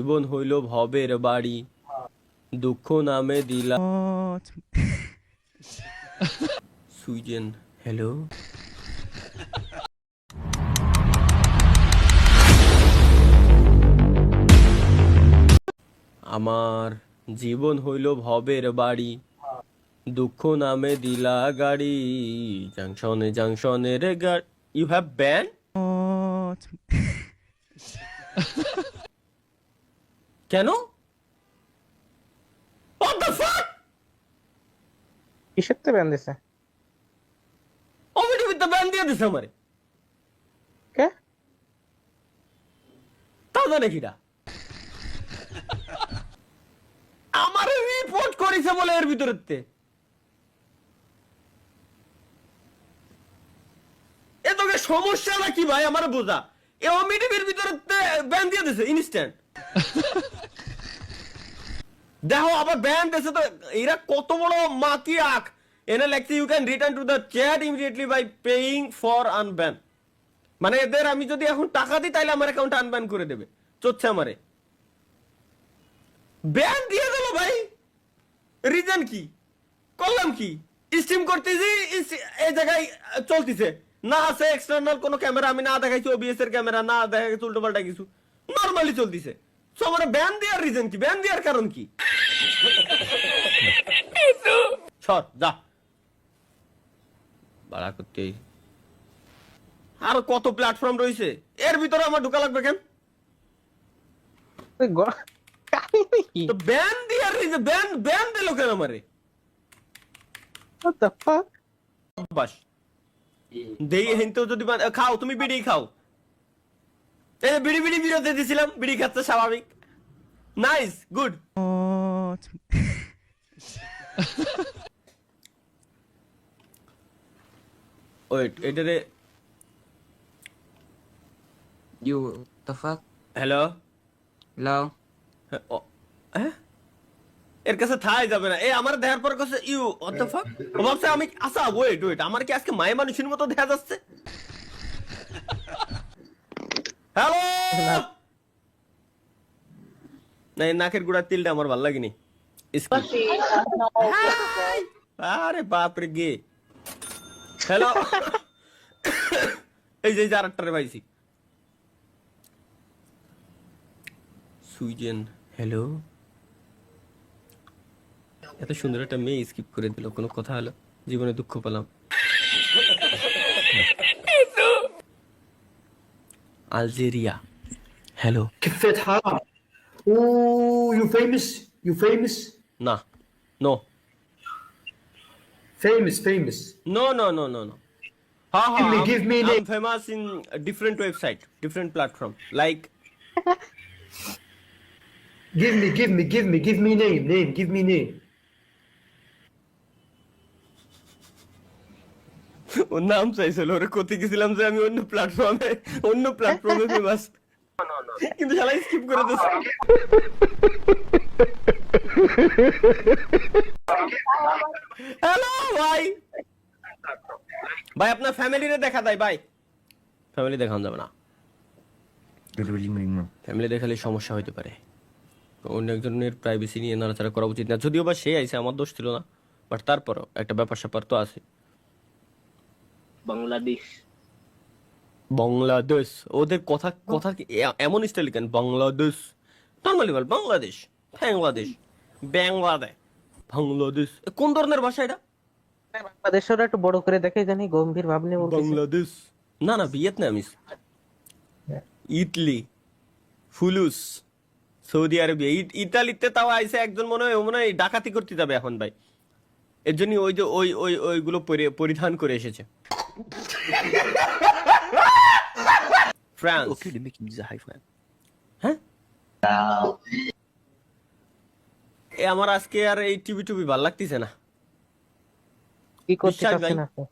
জীবন হইল ভবের বাড়ি, দুঃখ নামে দিলা সুইজেন। হ্যালো, আমার জীবন হইল ভবের বাড়ি, দুঃখ নামে দিলা গাড়ি, জাংশনে জাংশনে রে গাড়ি। You have ban? কেন? What the fuck? কিসের তো ব্যান দিছে? অমিটিভিতে ব্যান দিয়ে দিছে আমারে। কে? তা জানে কিরা? আমারে রিপোর্ট করেছে বলে এর ভিতরেতে। এ তোকে সমস্যাটা কি ভাই আমার বোঝা। এ অমিটিভির ভিতরেতে ব্যান দিয়ে দিছে ইনস্ট্যান্ট। দেখো আবার ব্যান দিছে তো এরা কত বড় মাতি আখ। এনে লেখছে you can return to the chat immediately by paying for unban. মানে এদের আমি যদি এখন টাকা দিই তাহলে আমার অ্যাকাউন্ট আনব্যান করে দেবে। চলছে আমারে ব্যান দিয়ে দিল ভাই। রিজন কি? করলাম কি? স্ট্রিম করতেছি এই জায়গায় চলতেছে না, আছে এক্সটার্নাল কোনো ক্যামেরা আমি না দেখাইছি, ওবিএস এর ক্যামেরা না দেখাইছি, উল্টো পাল্টা কিছু নরমালি চলতেছে। সো আমার ব্যান দেওয়ার রিজন কি? ব্যান দেওয়ার কারণ কি? সর যা বাড়া করতে। আর কত প্ল্যাটফর্ম রয়েছে এর ভিতরে আমার ঢোকা লাগবে কেন? কি? তো ব্যান দেওয়ার রিজন, ব্যান দিল কেন আমারে? What the fuck? বাস দেই হিনতেও যদি খাও তুমি বিড়ি খাও। এই বিড়ি বিড়ি বিরতে দিছিলাম, বিড়ি খাচ্ছে স্বাভাবিক। Nice, good. ওয়েট এটারে You, the fuck? Hello Hello? এর কাছে থাই যাবে না। এই আমার দেখার পর কাছে ইউ হোয়াট দ্য ফাক। ও ভাবছে আমি আচ্ছা ওয়েট আমার কি আজকে মায়া মানুষের মতো দেখা যাচ্ছে? হ্যালো না, এই নাকের গোড়ার তিলটা আমার ভালো লাগেনি। আরে বাপ রে গে। হ্যালো এই যে আরেকটারে পাইছি সুইজেন। হ্যালো, এত সুন্দর একটা মেয়ে স্কিপ করে দিল, কোনো কথা হলো, জীবনে দুঃখ পেলাম। আলজেরিয়া। হ্যালো। كفيت حرام. اوه يو فيمس يو فيمس না, no فيمس no no no no no. হ্যাঁ হ্যাঁ, give me I'm name. famous in different website, different platform like give me name give me name. ওর নাম চাইছিল, ওরে কোথায় গেছিলাম যে আমি অন্য প্ল্যাটফর্মে ফেমাস, কিন্তু শালা স্কিপ করে দিছে। হ্যালো ভাই, ভাই আপনার ফ্যামিলিরে দেখা দেয় ভাই। ফ্যামিলি দেখানো যাবে না, ফ্যামিলি দেখালে সমস্যা হইতে পারে। অন্য একজনের প্রাইভেসি নিয়ে নাড়াচাড়া করা উচিত না, যদিও বা সে আইছে, আমার দোষ ছিল না, বাট তারপরও একটা ব্যাপার স্যাপার তো আছে। বাংলাদেশ ওদের কথা কথা এমন স্টাইল কেন? বাংলাদেশ নর্মালি বল বাংলাদেশ, বাংলাদেশ বাংলাদেশ কোন ধরনের ভাষা এটা? বাংলাদেশের একটু বড় করে দেখে জানি, গম্ভীর ভাব নিয়ে বলতেছে। বাংলাদেশ না না, ভিয়েতনামিস, ইতালি, ফুলুস, সৌদি আরবিয়া, ইতালিতে তাও আইসে একজন মনে হয় ডাকাতি করতে যাবে এখন ভাই, এর জন্য ওই যে ওইগুলো পরিধান করে এসেছে। ফ্রান্স। হ্যাঁ এ আমার আজকে আর এই টিভি ভাল লাগতেছে না। কি করতে বিশ্বাস পারছেন ভাই। আপনি?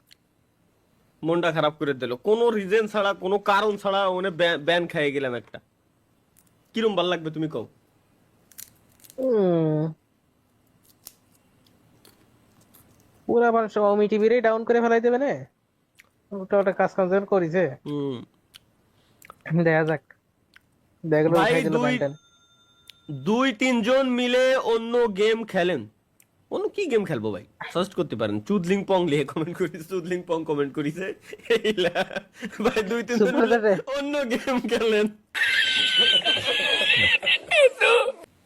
মনটা খারাপ করে দিল, কোনো রিজন ছাড়া, কোনো কারণ ছাড়া ওনে ব্যান খাইয়ে গেলাম একটা। কিরম ভাল লাগবে তুমি কও? পুরা মানুষ অমি টিভিরে ডাউন করে ফেলাই দেবে না, ওটা কাজ কাজ করেছে। দেখা যাক, দেখলো ভাই খাই দিল দুই ব্যান্ডেন। 2-3 জন মিলে অন্য গেম খেলেন। অন্য কি গেম খেলবো ভাই? সার্চ করতে পারেন। চুদলিং পং লিখে কমেন্ট করিস, চুদলিং পং কমেন্ট করিছে। এইলা ভাই 2-3 জন মিলে অন্য গেম খেলেন।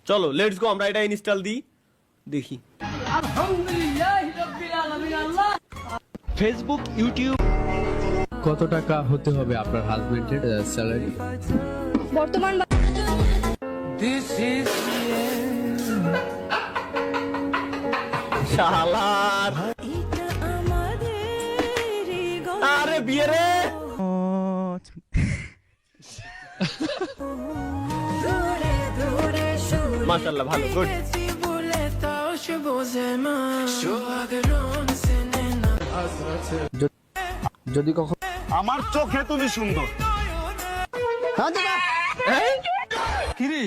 চলো লেটস গো, আমরা এটা ইনস্টল দিই, দেখি। Facebook, YouTube. কত টাকা হতে হবে আপনার হাজবেন্ডের স্যালারি? বর্তমান শালার আরে বিয়ে রে। মাশাআল্লাহ, ভালো, গুড। যদি কখন আমার চোখে তুমি সুন্দর। কিরে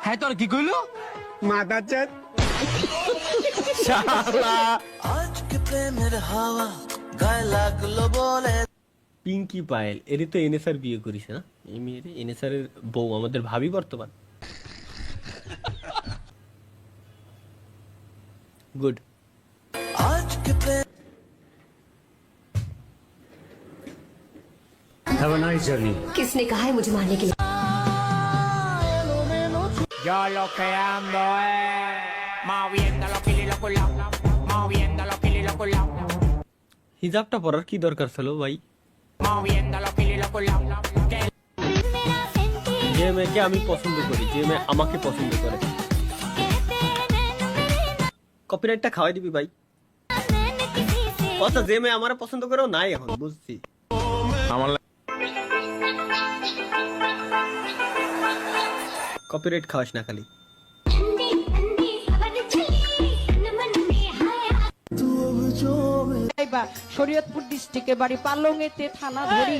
হ্যাঁ তোর কি কইলো? মাদারজাত। শালা পিঙ্কি পায়েল, এরই তো এনএসআর বিয়ে করিস না? এই মেয়ের এনএসআর এর বউ আমাদের ভাবি বর্তমান। Good. Have a nice journey. किसने कहा है मुझे मारने के लिए? হিজাবটা পরার কি দরকার ছিল ভাই? যে মেয়েকে আমি পছন্দ করি, যে মেয়ে আমাকে পছন্দ করে, কপিরাইটটা খাওয়াই দিবি ভাই। আচ্ছা, যে মেয়ে আমার পছন্দ করেও নাই এখন, বুঝছি। কপিরাইট খাওয়াস না খালি। শরীয়তপুর ডিস্ট্রিক্টে বাড়ি, পালংয়েতে থানা ধরি।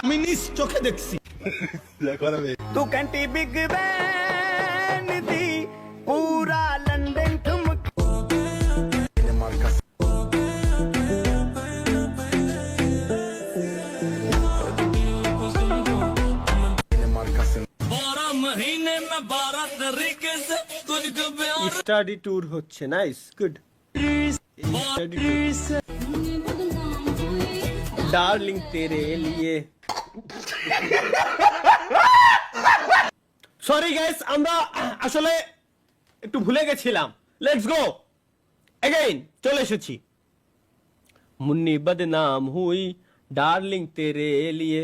আমি নিজ চোখে দেখছি। তু ক্যান্টি বিগ ব্যান দি পুরা লন্ডন ঠুমক। স্টাডি ট্যুর হচ্ছে, নাইস, গুড। ডার্লিং তেরে লিয়ে। সরি গাইস, আমরা আসলে একটু ভুলে গেছিলাম। লেটস গো এগেইন, চলে এসেছি। মুন্নি বদনাম হুই ডার্লিং তেরে লিয়ে।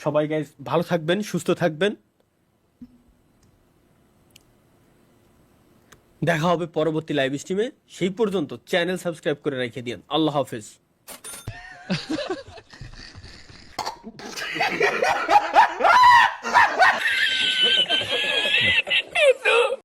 সবাই গাইস ভালো থাকবেন, সুস্থ থাকবেন। দেখা হবে পরবর্তী লাইভ স্ট্রিমে। সেই পর্যন্ত চ্যানেল সাবস্ক্রাইব করে রেখে দিন। আল্লাহ হাফেজ।